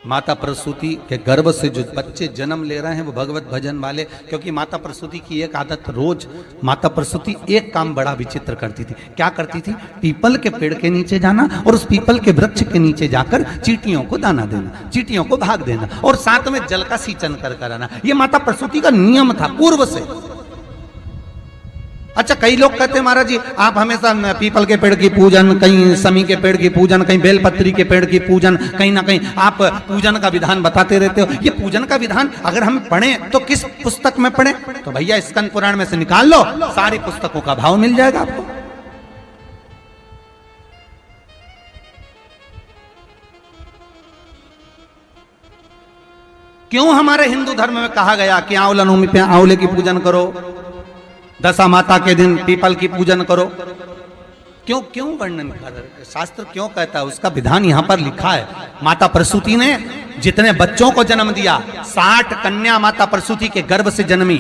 माता प्रसूति के गर्भ से जो बच्चे जन्म ले रहे हैं वो भगवत भजन वाले, क्योंकि माता प्रसूति की एक आदत, रोज माता प्रसूति एक काम बड़ा विचित्र करती थी। क्या करती थी? पीपल के पेड़ के नीचे जाना और उस पीपल के वृक्ष के नीचे जाकर चींटियों को दाना देना, चींटियों को भाग देना और साथ में जल का सींचन कर आना। ये माता प्रसूति का नियम था पूर्व से। अच्छा, कई लोग कहते हैं महाराज जी आप हमेशा पीपल के पेड़ की पूजन, कहीं समी के पेड़ की पूजन, कहीं बेलपत्री के पेड़ की पूजन, कहीं ना कहीं आप पूजन का विधान बताते रहते हो। ये पूजन का विधान अगर हम पढ़ें तो किस पुस्तक में पढ़ें? तो भैया स्कंद पुराण में से निकाल लो, सारी पुस्तकों का भाव मिल जाएगा आपको। क्यों हमारे हिंदू धर्म में कहा गया कि आंवला नवमी पे आंवले की पूजन करो, दशा माता के दिन पीपल की पूजन करो? क्यों क्यों वर्णन कर शास्त्र क्यों कहता है? उसका विधान यहां पर लिखा है। माता प्रसूति ने जितने बच्चों को जन्म दिया, 60 कन्या माता प्रसूति के गर्भ से जन्मी।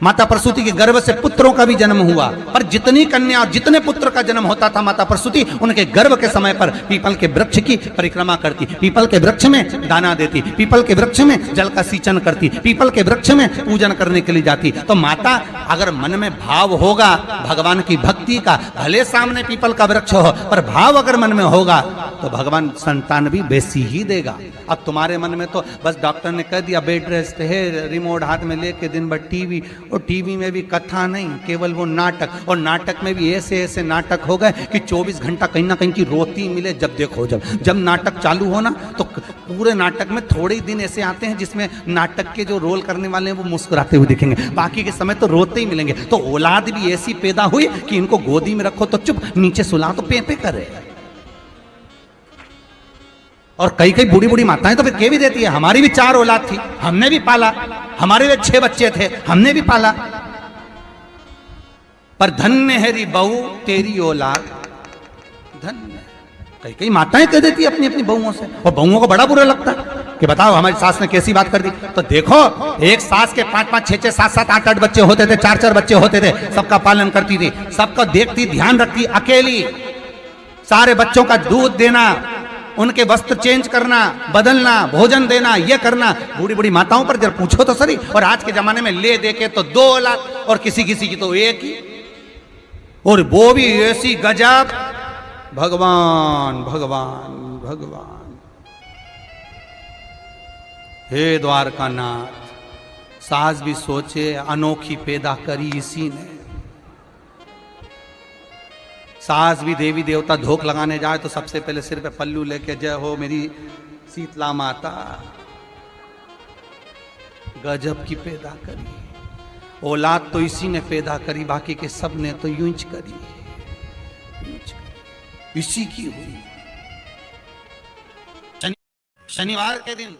माता प्रसूति के गर्भ से पुत्रों का भी जन्म हुआ, पर जितनी कन्या और जितने पुत्र का जन्म होता था माता प्रसूति उनके गर्भ के समय पर पीपल के वृक्ष की परिक्रमा करती, पीपल के वृक्ष में दाना देती, पीपल के वृक्ष में जल का सिंचन करती, पीपल के वृक्ष में पूजन करने के लिए जाती। तो माता अगर मन में भाव होगा भगवान की भक्ति का, भले सामने पीपल का वृक्ष हो पर भाव अगर मन में होगा तो भगवान संतान भी वैसी ही देगा। अब तुम्हारे मन में तो बस डॉक्टर ने कह दिया बेड रेस्ट है, रिमोट हाथ में लेके दिन भर टीवी, और टीवी में भी कथा नहीं, केवल वो नाटक, और नाटक में भी ऐसे ऐसे नाटक हो गए कि 24 घंटा कहीं ना कहीं की रोती मिले। जब देखो जब नाटक चालू हो ना तो पूरे नाटक में थोड़े ही दिन ऐसे आते हैं जिसमें नाटक के जो रोल करने वाले हैं वो मुस्कुराते हुए दिखेंगे, बाकी के समय तो रोते ही मिलेंगे। तो औलाद भी ऐसी पैदा हुई कि इनको गोदी में रखो तो चुप, नीचे सुला तो पे करे। और कई कई बूढ़ी बूढ़ी माताएं तो फिर कह भी देती है हमारी भी 4 औलाद थी, हमने भी पाला, हमारे भी 6 बच्चे थे, हमने भी पाला, पर धन्य है री बहू तेरी औलाद धन्य। कई कई माताएं कह देती है अपनी अपनी बहुओं से, और बहुओं को बड़ा बुरा लगता है कि बताओ हमारी सास ने कैसी बात कर दी। तो देखो एक सास के 5-5, 6-6, 7-7, 8-8 बच्चे होते थे, 4-4 बच्चे होते थे, सबका पालन करती थी, सबका देखती, ध्यान रखती, अकेली, सारे बच्चों का दूध देना, उनके वस्त्र चेंज करना, बदलना, भोजन देना, ये करना। बूढ़ी बूढ़ी माताओं पर जब पूछो तो सही। और आज के जमाने में ले दे के तो 2 औलाद, और किसी किसी की तो 1 ही, और वो भी ऐसी गजब। भगवान भगवान भगवान, हे द्वारकानाथ, सास भी सोचे अनोखी पैदा करी इसी ने। सास भी देवी देवता धोख लगाने जाए तो सबसे पहले सिर पे पल्लू लेके जय हो मेरी शीतला माता, गजब की पैदा करी। औलाद तो इसी ने पैदा करी, बाकी के सब ने तो यूं ही करी, इसी की हुई। शनिवार के दिन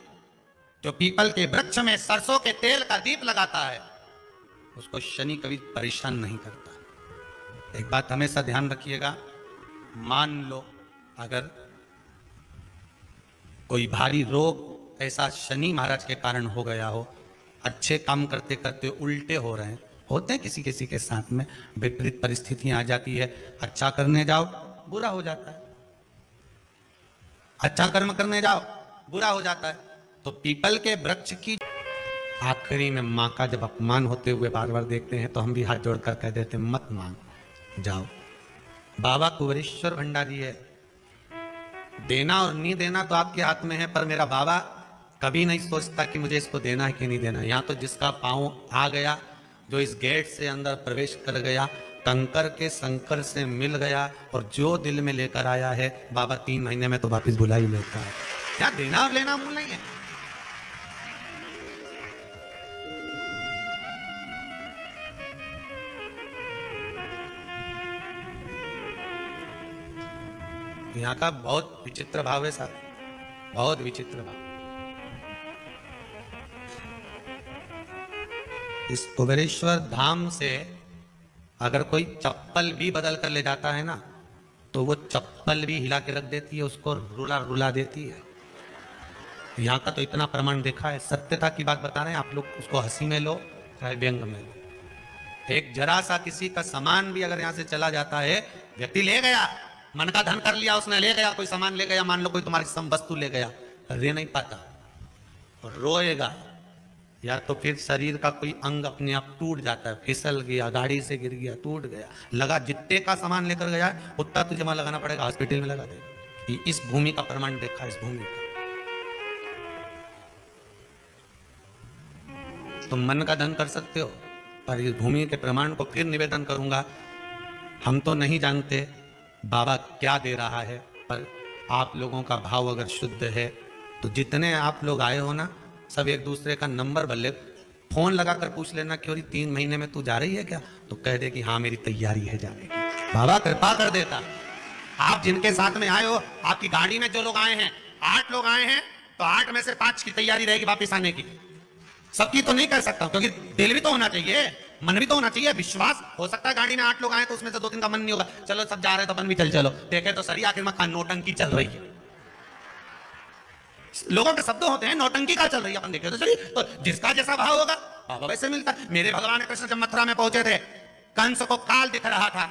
जो पीपल के वृक्ष में सरसों के तेल का दीप लगाता है उसको शनि कभी परेशान नहीं करता। एक बात हमेशा ध्यान रखिएगा, मान लो अगर कोई भारी रोग ऐसा शनि महाराज के कारण हो गया हो, अच्छे काम करते करते उल्टे हो रहे हैं, होते हैं किसी किसी के साथ में, विपरीत परिस्थितियां आ जाती है, अच्छा करने जाओ बुरा हो जाता है, अच्छा कर्म करने जाओ बुरा हो जाता है। तो पीपल के वृक्ष की आखिरी में माँ का जब अपमान होते हुए बार बार देखते हैं तो हम भी हाथ जोड़कर कह देते हैं मत मान जाओ। बाबा कुंवरेश्वर भंडारी है, देना और नहीं देना तो आपके हाथ में है, पर मेरा बाबा कभी नहीं सोचता कि मुझे इसको देना है कि नहीं देना। यहाँ तो जिसका पांव आ गया, जो इस गेट से अंदर प्रवेश कर गया, कंकर के शंकर से मिल गया, और जो दिल में लेकर आया है बाबा 3 महीने में तो वापिस बुला ही लेता है। क्या देना और लेना मूल नहीं है। यहाँ का बहुत विचित्र भाव है साहब, बहुत विचित्र भाव। इस कुबेरेश्वर धाम से अगर कोई चप्पल भी बदल कर ले जाता है ना तो वो चप्पल भी हिला के रख देती है, उसको रुला रुला देती है। यहाँ का तो इतना प्रमाण देखा है। सत्यता की बात बता रहे हैं आप लोग, उसको हंसी में लो चाहे व्यंग में लो। एक जरा सा किसी का सामान भी अगर यहाँ से चला जाता है, व्यक्ति ले गया, मन का धन कर लिया उसने, ले गया, कोई सामान ले गया, मान लो कोई तुम्हारी वस्तु ले गया, रह नहीं पाता और रोएगा, या तो फिर शरीर का कोई अंग अपने आप टूट जाता है, फिसल गया, गाड़ी से गिर गया, टूट गया, लगा जितने का सामान लेकर गया है उतना तुझे वहां लगाना पड़ेगा, हॉस्पिटल में लगा दे। इस भूमि का प्रमाण देखा, इस भूमि का। तुम मन का धन कर सकते हो, पर इस भूमि के प्रमाण को फिर निवेदन करूंगा। हम तो नहीं जानते बाबा क्या दे रहा है, पर आप लोगों का भाव अगर शुद्ध है तो जितने आप लोग आए हो ना, सब एक दूसरे का नंबर भले फोन लगाकर पूछ लेना कि 3 महीने में तू जा रही है क्या, तो कह दे कि हाँ मेरी तैयारी है जाने की। बाबा कृपा कर देता। आप जिनके साथ में आए हो, आपकी गाड़ी में जो लोग आए हैं, 8 लोग आए हैं, तो 8 में से 5 की तैयारी रहेगी वापिस आने की। सबकी तो नहीं कर सकता, क्योंकि दिल भी तो होना चाहिए, मन भी तो होना चाहिए, विश्वास। हो सकता है गाड़ी में 8 लोग आए तो उसमें से 2-3 का मन नहीं होगा, चलो सब जा रहे हैं तो अपन भी चलो। देखे तो सही आखिर में नोटंकी चल रही है। लोगों के शब्द होते हैं, नौटंकी का चल रही है, अपन देखे तो चलिए। तो जिसका जैसा भाव होगा बाबा वैसे मिलता है। मेरे भगवान कृष्ण जब मथुरा में पहुंचे थे, कंस को काल दिख रहा था,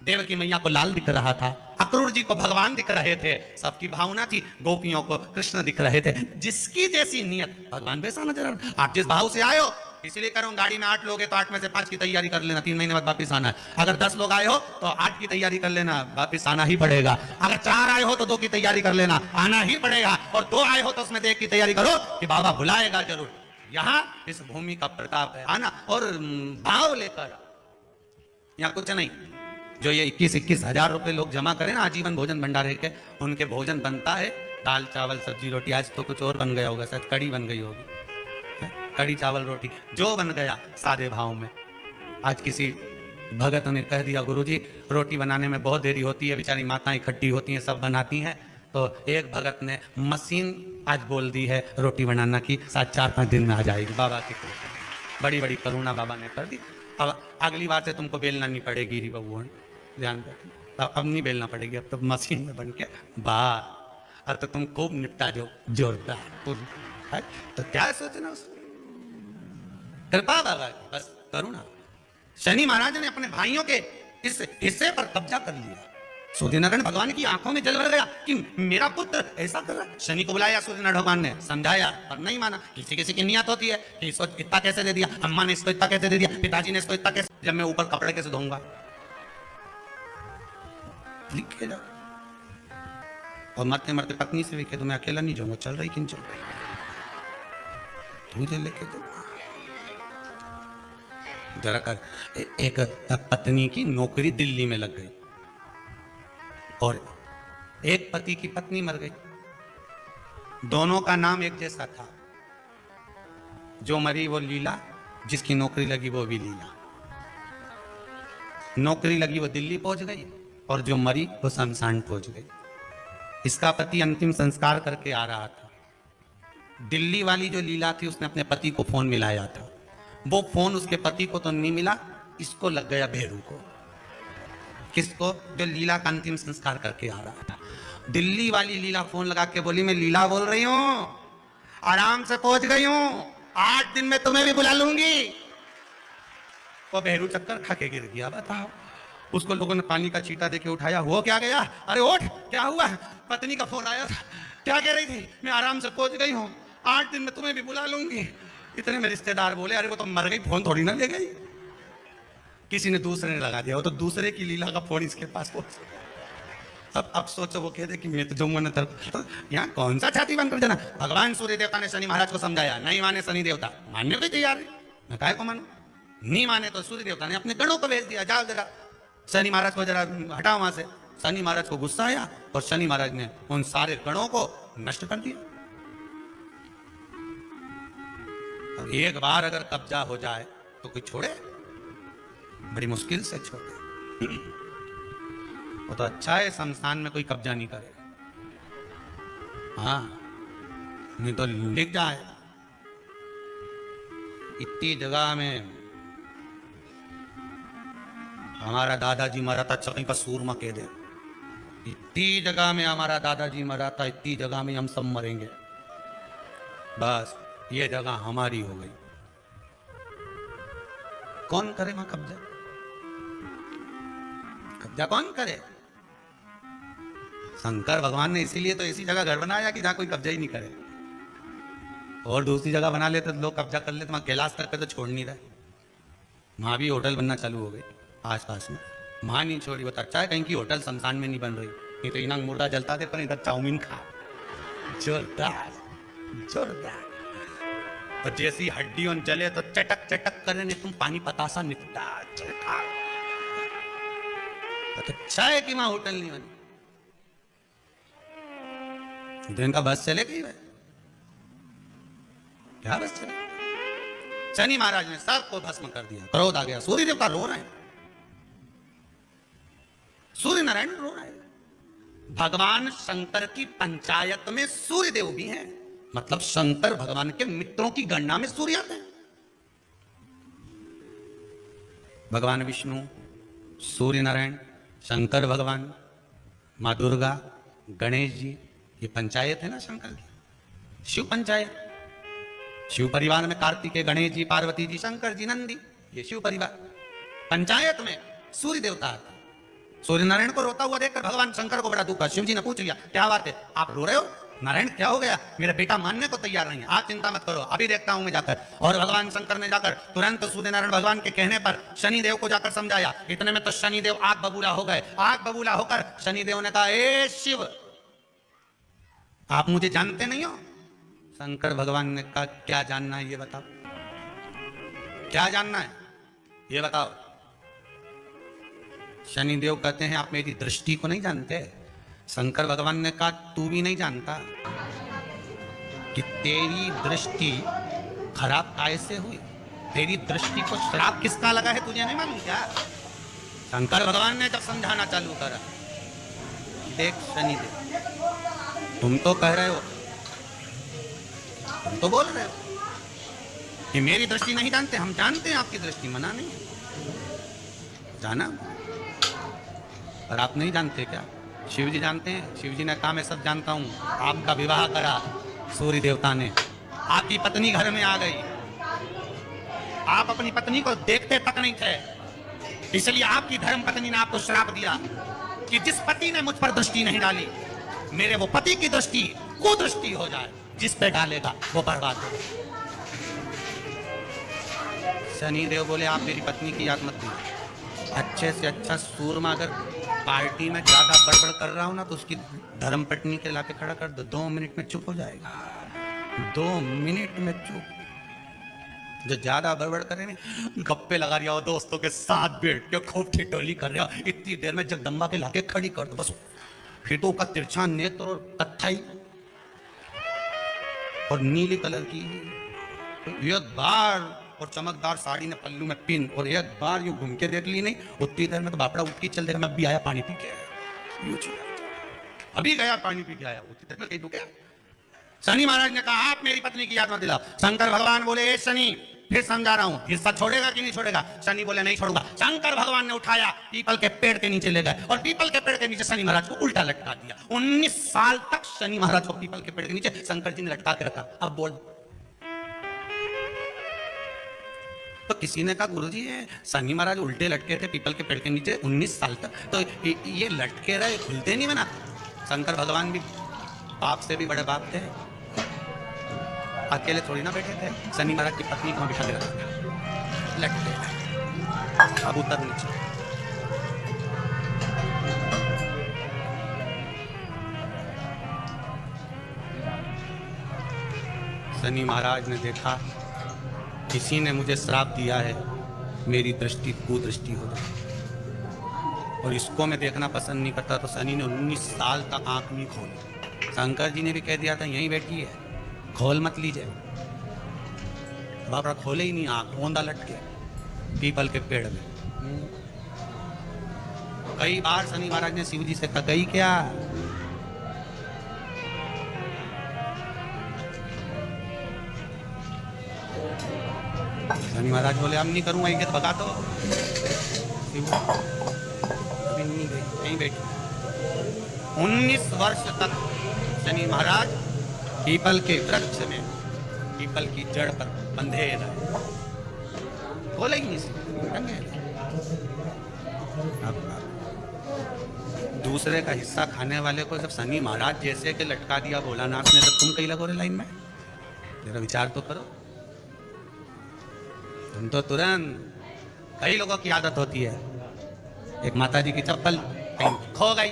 देवकी मैया को लाल दिख रहा था, अक्रूर जी को भगवान दिख रहे थे, सबकी भावना थी, गोपियों को कृष्ण दिख रहे थे। जिसकी जैसी नियत भगवान वैसा नजर आ रहा। आप जिस भाव से आए हो, इसलिए करूं, गाड़ी में 8 लोग हैं तो 8 में से 5 की तैयारी कर लेना, 3 महीने बाद वापिस आना है। अगर 10 लोग आए हो तो 8 की तैयारी कर लेना, वापिस आना ही पड़ेगा। अगर 4 आए हो तो 2 की तैयारी कर लेना, आना ही पड़ेगा। और 2 आए हो तो उसमें 1 की तैयारी करो कि बाबा बुलाएगा जरूर। यहाँ इस भूमि का प्रताप है, आना और भाव लेकर। यहाँ कुछ नहीं, जो ये 21-21 हजार रुपए लोग जमा करें ना आजीवन भोजन भंडारे के, उनके भोजन बनता है दाल चावल सब्जी रोटी। आज तो कुछ और बन गया होगा, शायद कड़ी बन गई होगी, कड़ी चावल रोटी जो बन गया सादे भाव में। आज किसी भगत ने कह दिया, गुरुजी रोटी बनाने में बहुत देरी होती है, बेचारी माताएं इकट्ठी होती हैं, सब बनाती हैं। तो एक भगत ने मशीन आज बोल दी है रोटी बनाना की, 4-5 दिन में आ जाएगी। बाबा की बड़ी बड़ी करुणा बाबा ने कर दी। अब अगली बार से तुमको बेलना नहीं पड़ेगी री बबुआ, ध्यान रखना। अब नहीं बेलना पड़ेगी, अब तो मशीन में बन के बाहर। अब तो तुम खूब निपटा जो जोरदार। तो क्या सोचना उसको, कृपा बाबा की, बस करुणा। शनि महाराज ने अपने भाइयों के इस हिस्से पर कब्जा कर लिया। सूर्यनारायण भगवान की आंखों में जल भर गया कि मेरा पुत्र ऐसा कर रहा है। शनि को बुलाया सूर्यनारायण भगवान ने, समझाया पर नहीं माना। किसी किसी की नियत होती है कि इसको इतना कैसे दे दिया, अम्मा ने इसको इतना कैसे दे दिया, पिताजी ने इसको इतना कैसे, जब मैं ऊपर कपड़े कैसे धोऊंगा। लिखे जाओ। और मरते मरते पत्नी से भी कह दो मैं अकेला नहीं जाऊंगा, चल रही कि नहीं चल रही, तुझे लेके दो जरा कर। एक पत्नी की नौकरी दिल्ली में लग गई और एक पति की पत्नी मर गई। दोनों का नाम एक जैसा था। जो मरी वो लीला, जिसकी नौकरी लगी वो भी लीला। नौकरी लगी वो दिल्ली पहुंच गई और जो मरी वो शमशान पहुंच गई। इसका पति अंतिम संस्कार करके आ रहा था। दिल्ली वाली जो लीला थी उसने अपने पति को फोन मिलाया था। वो फोन उसके पति को तो नहीं मिला, इसको लग गया भेड़ू को। किसको? जो लीला का अंतिम संस्कार करके आ रहा था। दिल्ली वाली लीला फोन लगा के बोली मैं लीला बोल रही हूं, आराम से पहुंच गई हूं, 8 दिन में तुम्हें भी बुला लूंगी। वो भेड़ू चक्कर खा के गिर गया। बताओ, उसको लोगों ने पानी का छींटा देके उठाया। हो क्या गया? अरे उठ, क्या हुआ? पत्नी का फोन आया था। क्या कह रही थी? मैं आराम से पहुंच गई हूं, 8 दिन में तुम्हें भी बुला लूंगी। इतने में रिश्तेदार बोले अरे वो तो मर गई, फोन थोड़ी ना ले गई। किसी ने दूसरे ने लगा दिया, वो तो दूसरे की लीला का फोन इसके पास पहुंच। अब सोचो, वो कह दे कि मैं तो जाऊंगा ना। तो यहाँ कौन सा छाती बंद कर देना। भगवान सूर्य देवता ने शनि महाराज को समझाया, नहीं माने शनि देवता, मानने को तैयार है, मैं काय को मानू। नहीं माने तो सूर्य देवता ने अपने गणों को भेज दिया, जाओ जरा शनि महाराज को जरा हटाओ वहां से। शनि महाराज को गुस्सा आया और शनि महाराज ने उन सारे गणों को नष्ट कर दिया। एक बार अगर कब्जा हो जाए तो कोई छोड़े? बड़ी मुश्किल से छोड़े। वो तो अच्छा है शमशान में कोई कब्जा नहीं करे। हाँ, नहीं तो लिख जाए इतनी जगह में हमारा दादाजी मरा था, चकई का सूरमा कह दे। इतनी जगह में हमारा दादाजी मरा था, इतनी जगह में हम सब मरेंगे। बस ये जगह हमारी हो गई। कौन करे वहां कब्जा? कब्जा कौन करे? शंकर भगवान ने इसीलिए तो ऐसी जगह घर बनाया कि जहां कोई कब्जा ही नहीं करे। और दूसरी जगह बना लेते तो लोग कब्जा कर लेते, वहाँ कैलाश तक पे तो छोड़ नहीं रहे। वहाँ भी होटल बनना चालू हो गई आस पास में, वहाँ नहीं छोड़ी। बता अच्छा है कहीं की होटल शमशान में नहीं बन रही, नहीं तो इना मुर्दा जलता थे पर इधर चाउमीन खा, जोरदार जोरदार। और जैसी हड्डियों जले तो चटक चटक करने ने तुम पानी पतासा निपटा। तो अच्छा है कि वहाँ होटल नहीं बनी, दिन का बस चले गई क्या बस चले। शनि महाराज ने सबको भस्म कर दिया, क्रोध आ गया, सूर्य देवता रो रहे हैं, सूर्य नारायण रो रहे हैं। भगवान शंकर की पंचायत में सूर्य देव भी हैं, मतलब शंकर भगवान के मित्रों की गणना में सूर्य आते हैं। भगवान विष्णु, सूर्य नारायण, शंकर भगवान, मां दुर्गा, गणेश जी, ये पंचायत है ना शंकर की, शिव पंचायत। शिव परिवार में कार्तिकेय, गणेश जी, पार्वती जी, शंकर जी, नंदी, ये शिव परिवार। पंचायत में सूर्य देवता आते। सूर्य नारायण को रोता हुआ देखकर भगवान शंकर को बड़ा दुख हुआ। शिव जी ने पूछ लिया क्या बात है, आप रो रहे हो? नारायण क्या हो गया? मेरा बेटा मानने को तैयार नहीं है। आप चिंता मत करो, अभी देखता हूं मैं जाकर। और भगवान शंकर ने जाकर तुरंत सूर्य नारायण भगवान के कहने पर शनि देव को जाकर समझाया। इतने में तो शनि देव आग बबूला हो गए। आग बबूला होकर शनि देव ने कहा, ए शिव, आप मुझे जानते नहीं हो? शंकर भगवान ने कहा, क्या जानना है ये बताओ, क्या जानना है ये बताओ। शनि देव कहते हैं, आप मेरी दृष्टि को नहीं जानते। शंकर भगवान ने कहा, तू भी नहीं जानता कि तेरी दृष्टि खराब कैसे हुई? तेरी दृष्टि को श्राप किसका लगा है तुझे नहीं मालूम क्या? शंकर भगवान ने जब समझाना चालू करा, देख शनि देव, तुम तो कह रहे हो, तुम तो बोल रहे हो कि मेरी दृष्टि नहीं जानते, हम जानते हैं आपकी दृष्टि, मना नहीं जाना, पर आप नहीं जानते क्या? शिव जी जानते हैं। शिव जी ने कहा, मैं सब जानता हूं। आपका विवाह करा सूर्य देवता ने, आपकी पत्नी घर में आ गई, आप अपनी पत्नी को देखते तक नहीं थे, इसलिए आपकी धर्म पत्नी ने आपको श्राप दिया कि जिस पति ने मुझ पर दृष्टि नहीं डाली, मेरे वो पति की दृष्टि कुदृष्टि हो जाए, जिस पे डालेगा वो बर्बाद हो। शनि देव बोले, आप मेरी पत्नी की याद मत कीजिए। अच्छे से अच्छा सूरमा अगर पार्टी में ज्यादा बड़बड़ कर रहा हूं ना, तो उसकी धर्म पत्नी के लाके खड़ा कर दो, 2 मिनट में चुप हो जाएगा। 2 मिनट में चुप। जो ज्यादा बड़बड़ करे ना, गप्पे लगा रहा हो दोस्तों के साथ बैठ के, खूब ठिठोली कर रहा हो, इतनी देर में जगदम्बा के लाके खड़ी कर दो बस। फिर तो उसका तिरछा नेत्र और कत्थई और नीली कलर की एक बार और चमकदार साड़ी ने पल्लू में पिन, और एक बार यूं घूम के देख ली नहीं, उतनी देर में तो बापड़ा उठ के चल देगा, मैं अभी आया पानी पी के आया, अभी गया पानी पी के आया, उतनी देर में कहीं रुके। शनि महाराज ने कहा, आप मेरी पत्नी की याद मत दिलाओ। शंकर भगवान बोले, ए शनि, फिर समझा रहा हूं, हिस्सा छोड़ेगा कि नहीं छोड़ेगा? शनि बोले, नहीं छोड़ूंगा। शंकर भगवान ने उठाया, पीपल के पेड़ के नीचे ले गए, और पीपल के पेड़ के नीचे शनि महाराज को उल्टा लटका दिया। 19 साल तक शनि महाराज को पीपल के पेड़ के नीचे शंकर जी ने लटका के रखा। अब बोल, तो किसी ने कहा, गुरुजी शनि महाराज उल्टे लटके थे पीपल के पेड़ के नीचे 19 साल तक, तो ये लटके रहे, खुलते नहीं बना? शंकर भगवान भी बाप से भी बड़े बाप थे, अकेले थोड़ी ना बैठे थे। शनि महाराज की पत्नी को बिठा के रखा, लटके, अब उतर नीचे। शनि महाराज ने देखा, किसी ने मुझे श्राप दिया है, मेरी दृष्टि कुदृष्टि हो गई, और इसको मैं देखना पसंद नहीं करता। तो शनि ने 19 साल तक आंख नहीं खोली। शंकर जी ने भी कह दिया था, यहीं बैठी है, खोल मत लीजिए। बाबा खोले ही नहीं आंख, ओंधा लटके पीपल के पेड़ में। कई बार शनि महाराज ने शिव जी से कहा, गई क्या? शनि महाराज बोले, अब नहीं करूंगा, ये तो भगा दो। अभी नहीं गई, नहीं बैठी। 19 वर्ष तक शनि महाराज पीपल के वृक्ष में, पीपल की जड़ पर बंधे रहे, बोले ही नहीं। अब दूसरे का हिस्सा खाने वाले को जब शनि महाराज जैसे के लटका दिया भोलानाथ ने, तब तुम कहीं लगो रे लाइन में? जरा विचार तो करो। तुम तो तुरंत, कई लोगों की आदत होती है, एक माता जी की चप्पल कहीं खो गई,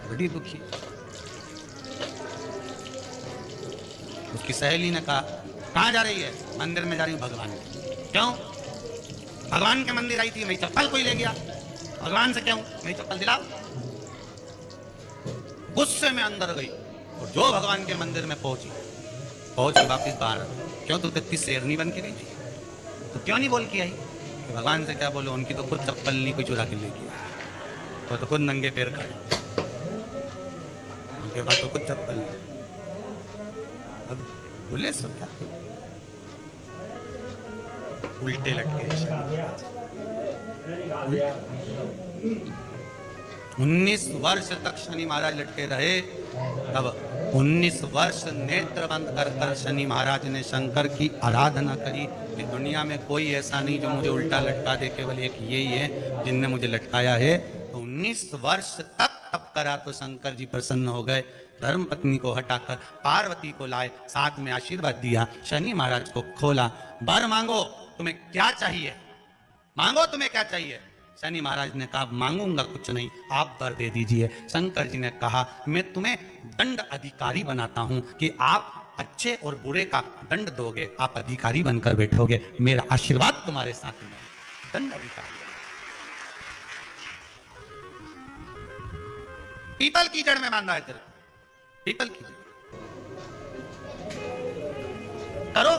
बड़ी दुखी। उसकी सहेली ने कहा, कहाँ जा रही है? मंदिर में जा रही हूँ भगवान के। क्यों? भगवान के मंदिर आई थी, मेरी चप्पल कोई ले गया। भगवान से क्यों? मेरी चप्पल दिलाओ। गुस्से में अंदर गई और जो भगवान के मंदिर में पहुंची वापस बाहर। क्यों? तू इतनी शेरनी बन के गई थी, तो क्यों नहीं बोल के आई? तो भगवान से क्या बोलो, उनकी तो खुद चप्पल नहीं कोई चुरा के लेगी, तो खुद नंगे पैर खड़े, उनके पास तो खुद चप्पल नहीं। अब बोले सो क्या, उल्टे लटके। 19 वर्ष तक शनि महाराज लटके रहे। तब 19 वर्ष नेत्र बंद कर कर शनि महाराज ने शंकर की आराधना करी कि दुनिया में कोई ऐसा नहीं जो मुझे उल्टा लटका दे, केवल एक यही है जिनने मुझे लटकाया है। तो 19 वर्ष तक तप करा तो शंकर जी प्रसन्न हो गए। धर्म पत्नी को हटाकर पार्वती को लाए, साथ में आशीर्वाद दिया, शनि महाराज को खोला। वर मांगो, तुम्हें क्या चाहिए? मांगो, तुम्हें क्या चाहिए? शनि महाराज ने कहा, मांगूंगा कुछ नहीं, आप वर दे दीजिए। शंकर जी ने कहा, मैं तुम्हें दंड अधिकारी बनाता हूं कि आप अच्छे और बुरे का दंड दोगे, आप अधिकारी बनकर बैठोगे, मेरा आशीर्वाद तुम्हारे साथ में। दंड अधिकारी, पीपल की जड़ में बांधा है तेरे, पीपल की जड़। करो,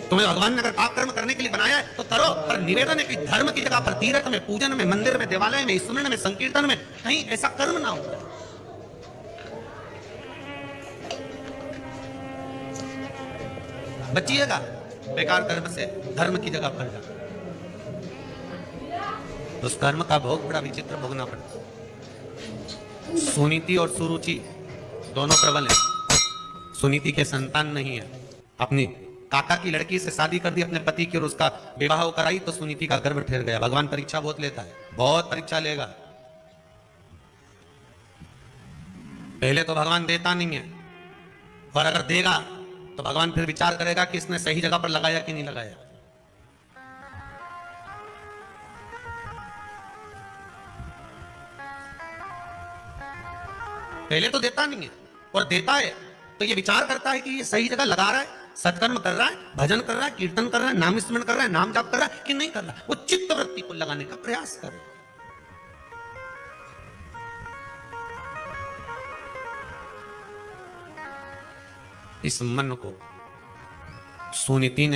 तुम्हें भगवान ने अगर पाप कर्म करने के लिए बनाया है तो करो, पर निवेदन है कि धर्म की जगह पर, तीर्थ में, पूजन में, मंदिर में, देवालय में, स्मरण में, संकीर्तन में कहीं ऐसा कर्म ना हो। बचिएगा बेकार कर्म से, धर्म की जगह पर जा। उस कर्म का भोग बड़ा विचित्र भोगना पड़ता। सुनीति और सुरुचि दोनों प्रबल हैं। सुनीति के संतान नहीं है, अपनी काका की लड़की से शादी कर दी अपने पति की और उसका विवाह कराई तो सुनीति का गर्भ ठहर गया। भगवान परीक्षा बहुत लेता है, बहुत परीक्षा लेगा। पहले तो भगवान देता नहीं है, और अगर देगा तो भगवान फिर विचार करेगा कि इसने सही जगह पर लगाया कि नहीं लगाया। पहले तो देता नहीं है, और देता है तो ये विचार करता है कि ये सही जगह लगा रहा है, सत्कर्म कर रहा है, भजन कर रहा है, कीर्तन कर रहा है, नाम स्मरण कर रहा है, नाम जाप कर रहा है कि नहीं कर रहा। वो चित्त वृत्ति को लगाने का प्रयास करे। इस मन को सुनीति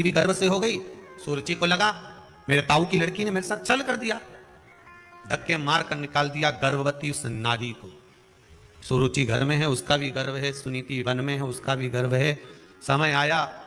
भी गर्व से हो गई। सुरुचि को लगा मेरे ताऊ की लड़की ने मेरे साथ छल कर दिया, धक्के मार कर निकाल दिया गर्भवती उस नारी को। सुरुचि घर में है, उसका भी गर्व है, सुनीति वन में है, उसका भी गर्व है। समय आया,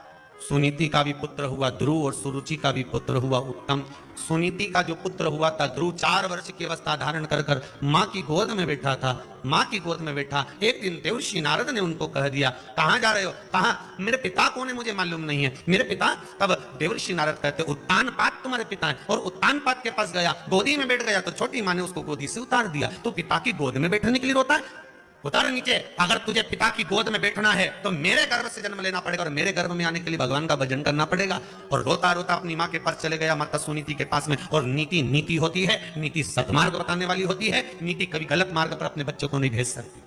सुनीति का भी पुत्र हुआ ध्रुव और सुरुचि का भी पुत्र हुआ उत्तम। सुनीति का जो पुत्र हुआ था ध्रुव 4 वर्ष की अवस्था धारण कर कर माँ की गोद में बैठा था। माँ की गोद में बैठा, एक दिन देवर्षि नारद ने उनको कह दिया, कहाँ जा रहे हो? कहा मेरे पिता कौन है मुझे मालूम नहीं है, मेरे पिता। तब देवर्षि नारद कहते उत्तानपाद तुम्हारे पिता है। और उत्तानपाद के पास गया, गोदी में बैठ गया तो छोटी माँ ने उसको गोदी से उतार दिया। तो पिता की गोद में बैठने के लिए रोता है? उतार नीचे। अगर तुझे पिता की गोद में बैठना है तो मेरे गर्भ से जन्म लेना पड़ेगा और मेरे गर्भ में आने के लिए भगवान का भजन करना पड़ेगा। और रोता रोता अपनी माँ के पास चले गया, माता सुनीति के पास में। और नीति होती है, नीति सत्मार्ग बताने वाली होती है। नीति कभी गलत मार्ग पर अपने बच्चों को नहीं भेज सकती।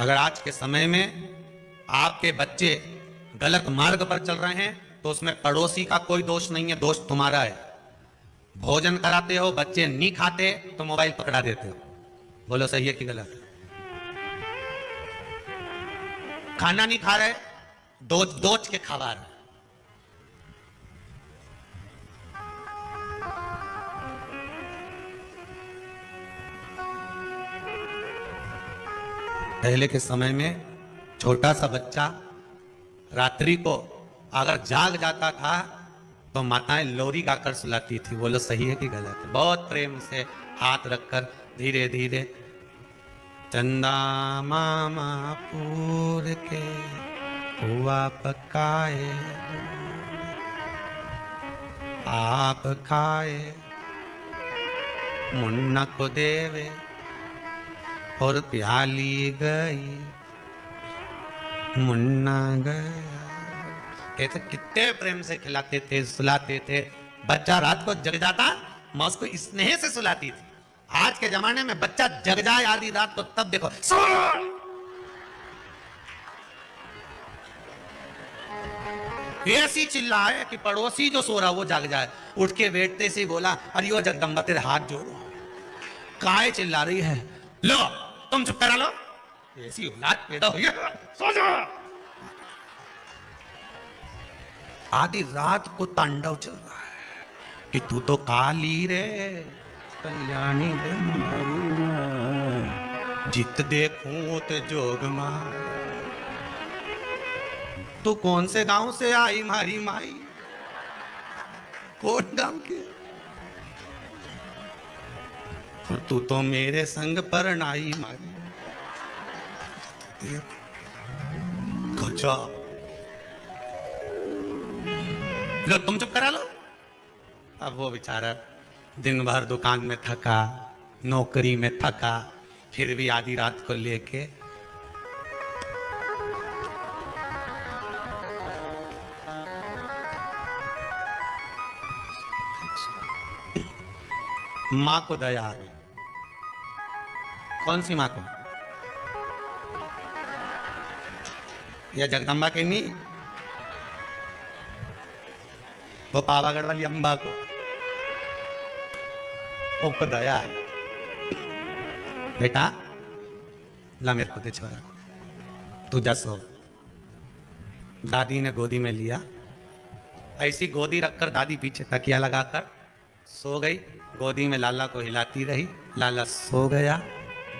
अगर आज के समय में आपके बच्चे गलत मार्ग पर चल रहे हैं तो उसमें पड़ोसी का कोई दोष नहीं है, दोष तुम्हारा है। भोजन कराते हो, बच्चे नहीं खाते तो मोबाइल पकड़ा देते हो। बोलो सही है कि गलत? खाना नहीं खा रहे, दोच के खा रहे। पहले के समय में छोटा सा बच्चा रात्रि को अगर जाग जाता था तो माताएं लोरी गाकर सुलाती थी। बोलो सही है कि गलत है? बहुत प्रेम से हाथ रखकर धीरे धीरे, चंदा मामा पूर के हुआ पकाए, आप खाए मुन्ना को देवे और प्याली गई, मुन्ना गया। कहते कितने प्रेम से खिलाते थे, सुलाते थे। बच्चा रात को जग जाता, मां उसको स्नेह से सुलाती थी। आज के जमाने में बच्चा जग जाए आधी रात को, तब देखो ऐसी चिल्लाए कि पड़ोसी जो सो रहा वो जाग जाए। उठ के बैठते से बोला, अरे वो जगदम्बा तेरे हाथ जोड़ो, काय चिल्ला रही है? लो तुम चुप करा लो, ऐसी औलाद पैदा हुई है, सो जाओ। आधी रात को तांडव चल रहा है कि तू तो काली रे कल्याणी रे, जित देखूं तो जोग मार। तू कौन से गांव से आई मारी माई? कौन गांव के? और तू तो मेरे संग पर नाई मारी। गजब। लो तुम चुप करा लो। अब वो बेचारा दिन भर दुकान में थका, नौकरी में थका, फिर भी आधी रात को लेके मां को दया आ गई। कौन सी मां को? या जगदम्बा के नहीं, वो पावागढ़ वाली अम्बा को, वो दया है। बेटा ला मेरे को दे छोरा, तू जा सो। दादी ने गोदी में लिया, ऐसी गोदी रखकर दादी पीछे तकिया लगाकर सो गई। गोदी में लाला को हिलाती रही, लाला सो गया।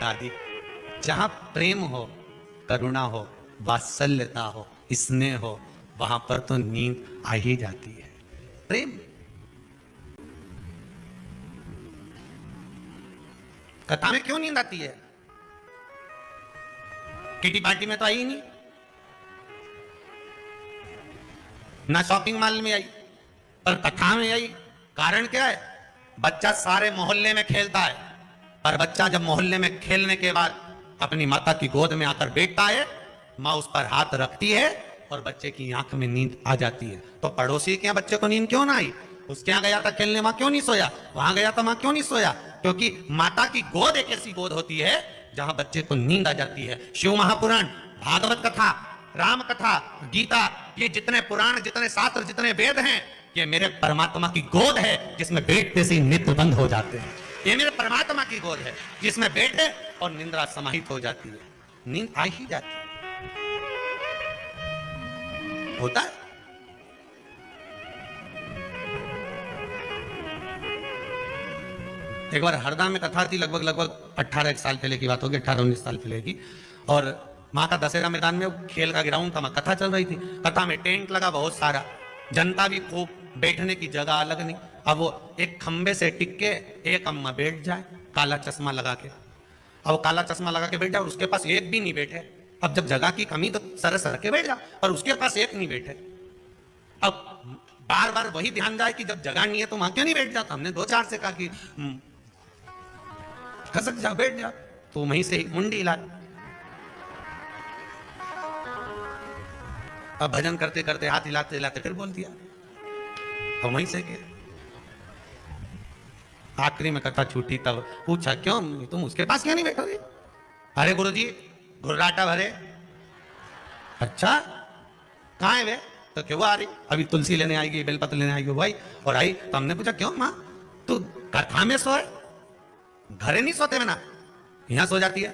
दादी, जहां प्रेम हो, करुणा हो, वात्सल्यता हो, स्नेह हो, वहां पर तो नींद आ ही जाती है। प्रेम। कथा में क्यों नींद आती है? किटी पार्टी में तो आई ही नहीं, ना शॉपिंग मॉल में आई, पर कथा में आई। कारण क्या है? बच्चा सारे मोहल्ले में खेलता है, पर बच्चा जब मोहल्ले में खेलने के बाद अपनी माता की गोद में आकर बैठता है, माँ उस पर हाथ रखती है और बच्चे की आंख में नींद आ जाती है। तो पड़ोसी के यहाँ बच्चे को नींद क्यों ना आई? उसके यहाँ गया था खेलने, वहां क्यों नहीं सोया? वहां गया था, वहां क्यों नहीं सोया? क्योंकि माता की गोद एक ऐसी गोद होती है जहां बच्चे को नींद आ जाती है। शिव महापुराण, भागवत कथा, राम कथा, गीता, ये जितने पुराण, जितने शास्त्र, जितने वेद हैं, ये मेरे परमात्मा की गोद है जिसमें बैठते से नित्य बंद हो जाते हैं। ये मेरे परमात्मा की गोद है जिसमें बैठे और निंद्रा समाहित हो जाती है, नींद आ ही जाती है। होता है। एक बार हरदा में कथा थी, लगभग 18 साल पहले की बात होगी, 18-19 साल पहले की। और माँ का दशहरा मैदान में खेल का ग्राउंड था, कथा चल रही थी। कथा में टेंट लगा बहुत सारा, जनता भी खूब, बैठने की जगह अलग नहीं। अब वो एक खंबे से टिक के एक अम्मा बैठ जाए काला चश्मा लगा के। अब वो काला चश्मा लगा के बैठ जाए, उसके पास एक भी नहीं बैठे। अब जब जगह की कमी तो सर के बैठ जा, पर उसके पास एक नहीं बैठे। अब बार बार वही ध्यान जाए कि जब जगह नहीं है तो वहां क्यों नहीं बैठ जाता। हमने 2-4 से कहा कि खसक जा, बैठ जा, तो वहीं से मुंडी हिला। अब भजन करते करते हाथ हिलाते हिलाते फिर बोल दिया, तो वहीं से आखिरी में कथा छूटी। तब पूछा, क्यों तुम उसके पास क्यों नहीं बैठोगे? अरे गुरुजी घुर्राटा भरे। अच्छा कहाँ है वे? तो क्यों आ रही? अभी तुलसी लेने आएगी, बेलपत्र लेने आएगी भाई। और आई तो हमने पूछा, क्यों माँ तू कथा में सोए, घरे नहीं सोते में ना, यहाँ सो जाती है?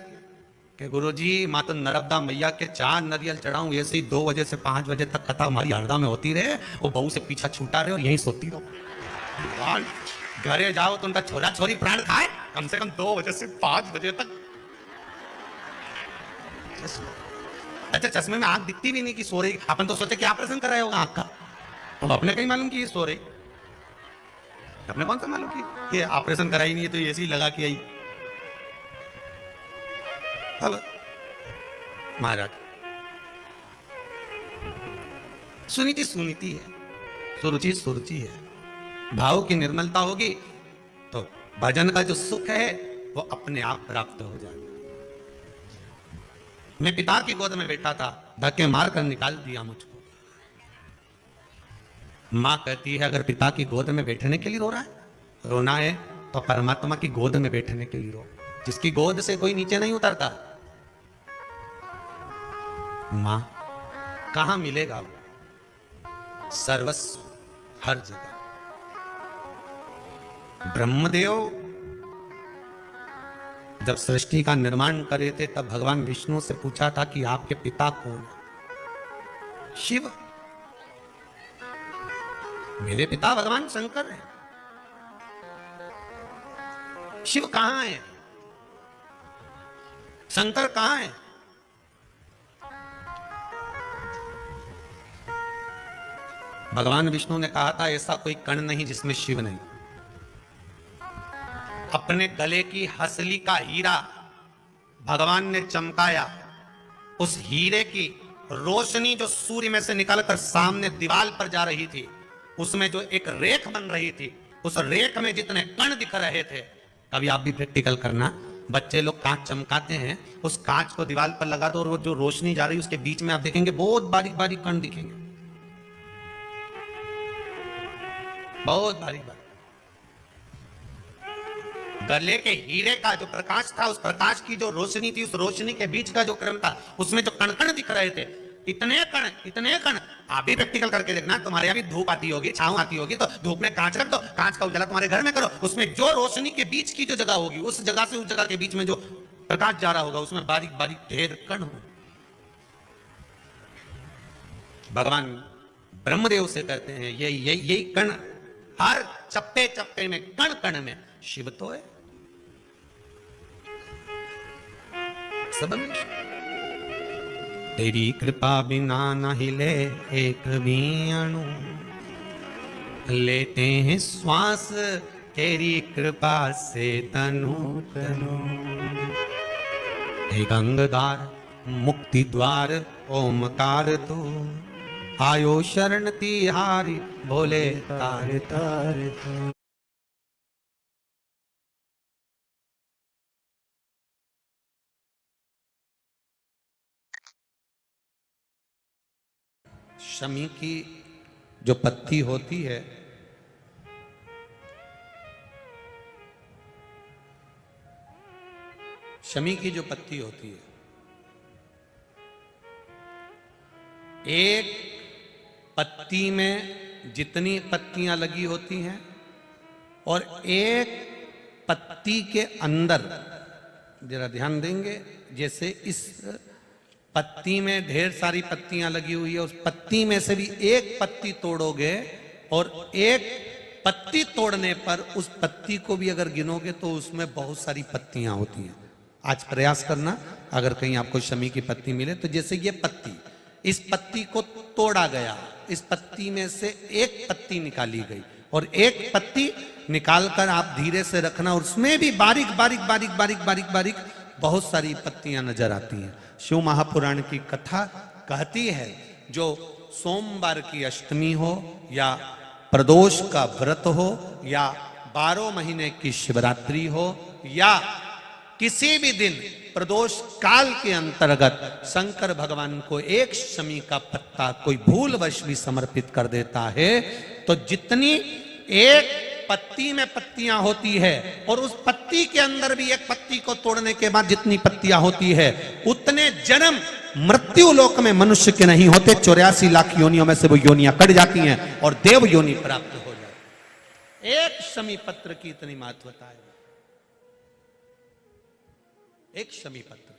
कि गुरुजी माँ तो नर्मदा मैया के 4 नरियल चढ़ाऊं, ऐसे ही 2 बजे से 5 बजे तक कथा हमारी हरदा में होती रहे, वो बहू से पीछा छूटा रहे और यहीं सोती रहो। घरे जाओ तो उनका छोरा छोरी प्राण खाए, कम से कम 2 बजे से 5 बजे तक। अच्छा चश्मे में आंख दिखती भी नहीं कि सो रही। अपन तो सोचे कि ऑपरेशन कराया होगा आंख का, तो अपने कहीं मालूम कि ये सो रही। अपने कौन सा मालूम कि ये ऑपरेशन कराई नहीं है तो ऐसे ही लगा के आई। अब महाराज सुनीति सुनीति है, सुरुचि सुरुचि है। भाव की निर्मलता होगी तो भजन का जो सुख है वो अपने आप प्राप्त हो जाएगा। मैं पिता की गोद में बैठा था, धक्के मार कर निकाल दिया मुझको। मां कहती है अगर पिता की गोद में बैठने के लिए रो रहा है, रोना है तो परमात्मा की गोद में बैठने के लिए रो, जिसकी गोद से कोई नीचे नहीं उतरता। मां कहां मिलेगा वो? सर्वस्व, हर जगह। ब्रह्मदेव जब सृष्टि का निर्माण करे थे तब भगवान विष्णु से पूछा था कि आपके पिता कौन है? शिव। मेरे पिता भगवान शंकर है। शिव कहां है? शंकर कहां है? भगवान विष्णु ने कहा था ऐसा कोई कण नहीं जिसमें शिव नहीं। अपने गले की हसली का हीरा भगवान ने चमकाया। उस हीरे की रोशनी जो सूर्य में से निकलकर सामने दीवार पर जा रही थी, उसमें जो एक रेख बन रही थी, उस रेख में जितने कण दिख रहे थे, कभी आप भी प्रैक्टिकल करना, बच्चे लोग कांच चमकाते हैं, उस कांच को दीवार पर लगा दो और वो जो रोशनी जा रही है उसके बीच में आप देखेंगे बहुत बारीक बारीक कण दिखेंगे, बहुत बारीक बारीक। गले के हीरे का जो प्रकाश था, उस प्रकाश की जो रोशनी थी, उस रोशनी के बीच का जो क्रम था, उसमें जो कण कण दिख रहे थे, इतने कण। आप भी प्रैक्टिकल करके देखना, तुम्हारे यहाँ भी धूप आती होगी, छांव आती होगी, तो धूप में कांच रख दो, कांच का उजाला तुम्हारे घर में करो, उसमें जो रोशनी के बीच की जो जगह होगी, उस जगह से उस जगह के बीच में जो प्रकाश जा रहा होगा, उसमें बारीक बारीक ढेर कण हो। भगवान ब्रह्मदेव से कहते हैं यही कण, हर चप्पे चप्पे में, कण कण में शिव तो है। सब तेरी कृपा बिना न हिले एक भी अणु, लेते हैं श्वास तेरी कृपा से तनु तनु। हे गंगाधार मुक्ति द्वार ओमकार तू, आयो शरण तिहारी भोले तार तार तू। शमी की जो पत्ती होती है, शमी की जो पत्ती होती है, एक पत्ती में जितनी पत्तियां लगी होती हैं और एक पत्ती के अंदर, जरा ध्यान देंगे, जैसे इस पत्ती में ढेर सारी पत्तियां लगी हुई है, उस पत्ती में से भी एक पत्ती तोड़ोगे और एक पत्ती तोड़ने पर उस पत्ती को भी अगर गिनोगे तो उसमें बहुत सारी पत्तियां होती हैं। आज प्रयास करना, अगर कहीं आपको शमी की पत्ती मिले तो जैसे ये पत्ती, इस पत्ती को तोड़ा गया, इस पत्ती में से एक पत्ती निकाली गई और एक पत्ती निकालकर आप धीरे से रखना, उसमें भी बारीक बारीक बारीक बारीक बारीक बारीक बहुत सारी पत्तियां नजर आती हैं। शिव महापुराण की कथा कहती है जो सोमवार की अष्टमी हो या प्रदोष का व्रत हो या 12 महीने की शिवरात्रि हो या किसी भी दिन प्रदोष काल के अंतर्गत शंकर भगवान को एक शमी का पत्ता कोई भूलवश भी समर्पित कर देता है तो जितनी एक पत्ती में पत्तियां होती है और उस पत्ती के अंदर भी एक पत्ती को तोड़ने के बाद जितनी पत्तियां होती है उतने जन्म मृत्यु लोक में मनुष्य के नहीं होते। 84 लाख योनियों में से वो योनियां कट जाती हैं और देव योनि प्राप्त हो जाती। एक शमी पत्र की इतनी महत्वता है, एक शमी पत्र।